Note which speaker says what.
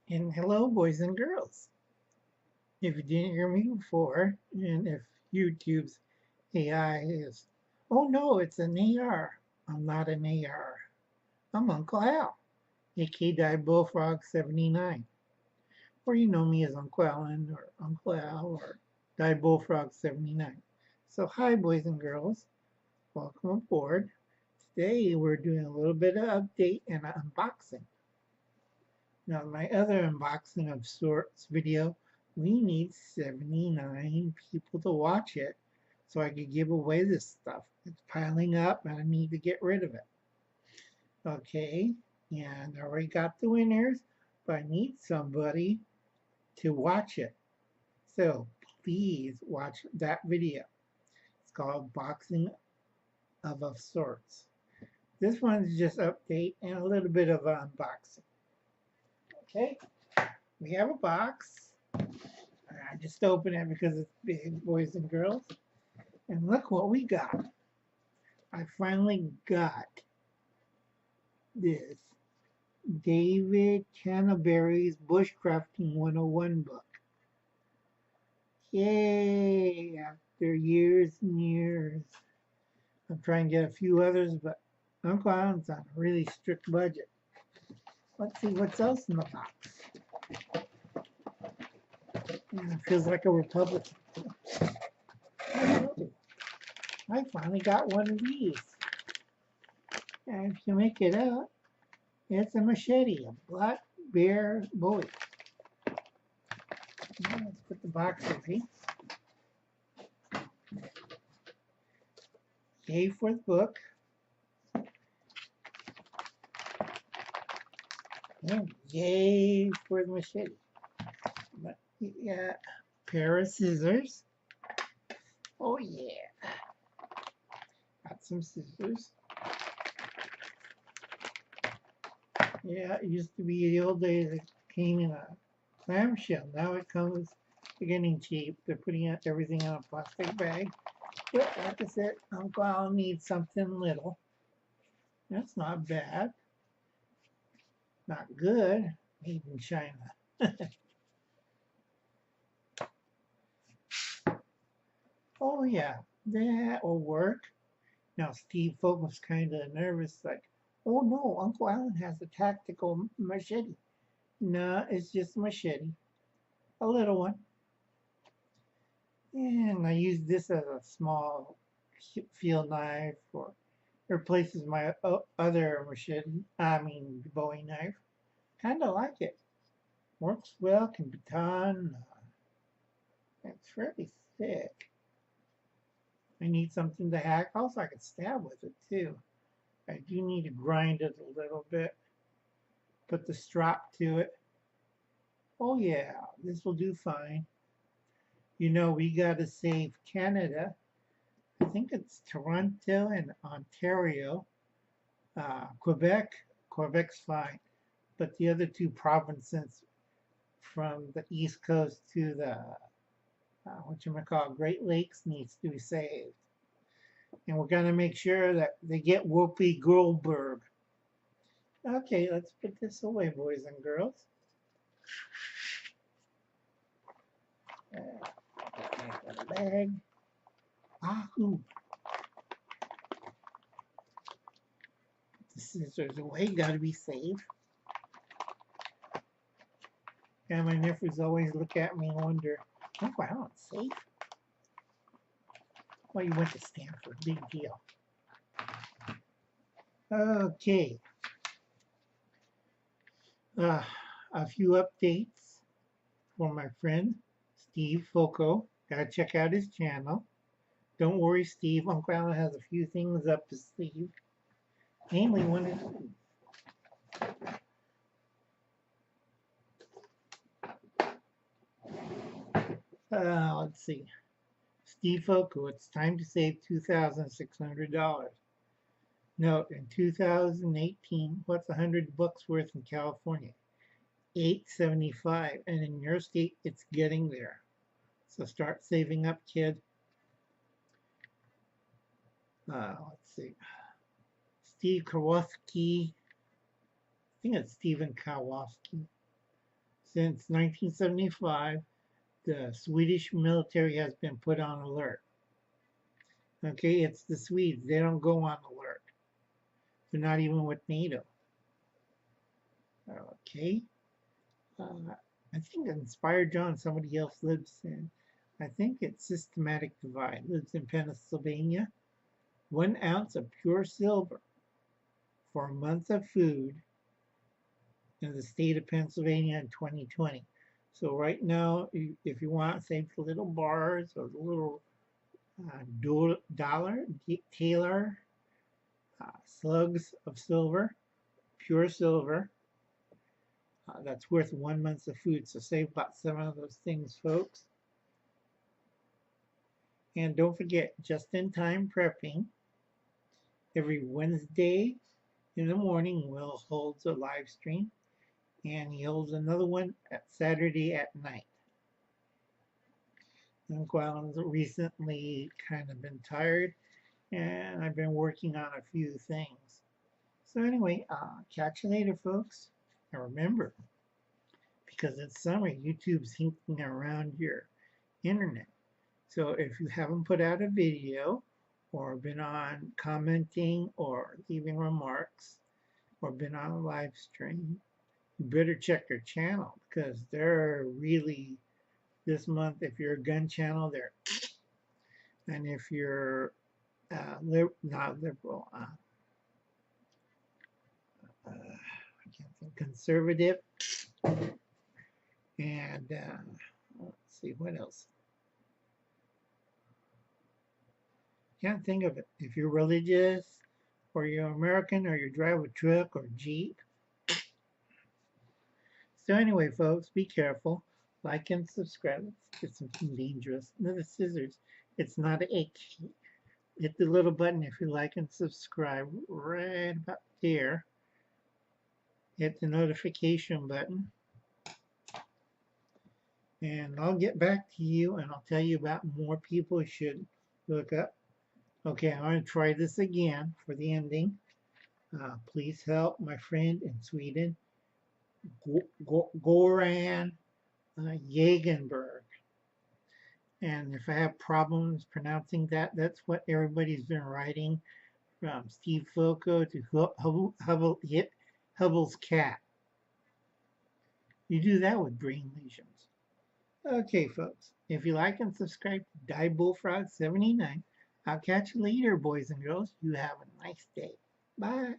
Speaker 1: And hello, boys and girls. If you didn't hear me before, and if YouTube's AI is, oh no, it's an AR. I'm not an AR. I'm Uncle Al, aka Diebulfrog79. Or you know me as Uncle Alan or Uncle Al or Diebulfrog79. So, hi, boys and girls. Welcome aboard. Today we're doing a little bit of update and unboxing. Now, my other unboxing of sorts video, we need 79 people to watch it so I could give away this stuff. It's piling up and I need to get rid of it. Okay, and I already got the winners, but I need somebody to watch it. So please watch that video. It's called Boxing of Sorts. This one's just update and a little bit of unboxing. Okay, we have a box. I just opened it because it's big, boys and girls. And look what we got. I finally got this David Canterbury's Bushcrafting 101 book. Yay! After years and years. I'm trying to get a few others, but Uncle Alan's on a really strict budget. Let's see what's else in the box. It feels like a Republican. I finally got one of these. And if you make it out, it's a machete, a black bear bowie. Now let's put the box away. Yay for the book. And yay for the machete. But yeah, pair of scissors. Oh yeah. Got some scissors. Yeah, it used to be the old days it came in a clamshell. Now it comes, they're getting cheap. They're putting everything in a plastic bag. But like I said, Uncle Al needs something little. That's not bad. Not good. Made in China. Oh yeah, that will work. Now Steve Folk was kind of nervous, like, oh no, Uncle Alan has a tactical machete. No, it's just a machete, a little one. And I use this as a small field knife or replaces my other machete, Bowie knife. Kind of like it. Works well, can be done. It's fairly thick. I need something to hack. Also, I can stab with it too. I do need to grind it a little bit. Put the strap to it. Oh yeah, this will do fine. You know, we got to save Canada. I think it's Toronto and Ontario. Quebec's fine. But the other two provinces from the East Coast to the, Great Lakes needs to be saved. And we're going to make sure that they get Whoopi Goldberg. Okay, let's put this away, boys and girls. Bag. Ahoo. The scissors away, gotta be safe. And my nephews always look at me and wonder, oh wow, it's safe. Well, you went to Stanford, big deal. Okay. A few updates for my friend Steve Foco. Gotta check out his channel. Don't worry, Steve. Uncle Alan has a few things up his sleeve. Namely, one is let's see. Steve Foco, it's time to save $2,600. Note, in 2018, what's 100 bucks worth in California? $8.75, and in your state, it's getting there. So start saving up, kid. Let's see. Steve Kowalski. I think it's Stephen Kowalski. Since 1975, the Swedish military has been put on alert. Okay, it's the Swedes. They don't go on alert. They're not even with NATO. Okay. I think Inspired John, somebody else lives in, I think it's Systematic Divide, lives in Pennsylvania. 1 ounce of pure silver for a month of food in the state of Pennsylvania in 2020. So right now, if you want, say the little bars or the little dollar Taylor slugs of silver, pure silver, that's worth 1 month of food. So save about 7 of those things, folks. And don't forget, just-in-time prepping. Every Wednesday in the morning, Will holds a live stream, and he holds another one at Saturday at night. And Gwyland's recently kind of been tired, and I've been working on a few things. So anyway, catch you later, folks. And remember, because it's summer, YouTube's hinting around your internet. So if you haven't put out a video or been on commenting or leaving remarks or been on a live stream, you better check your channel because they're really, this month, if you're a gun channel, they're, and if you're not liberal, I can't think, conservative, and let's see, what else? Can't think of it. If you're religious, or you're American, or you drive a truck or Jeep. So anyway, folks, be careful. Like and subscribe. Let's get something dangerous. No, the scissors. It's not an AK. Hit the little button if you like and subscribe right about there. Hit the notification button. And I'll get back to you and I'll tell you about more people you should look up. Okay, I'm going to try this again for the ending. Please help my friend in Sweden, Goran Jagenberg. And if I have problems pronouncing that, that's what everybody's been writing, from Steve Foco to Hubble's cat. You do that with brain lesions. Okay, folks, if you like and subscribe to Diebulfrog79, I'll catch you later, boys and girls. You have a nice day. Bye.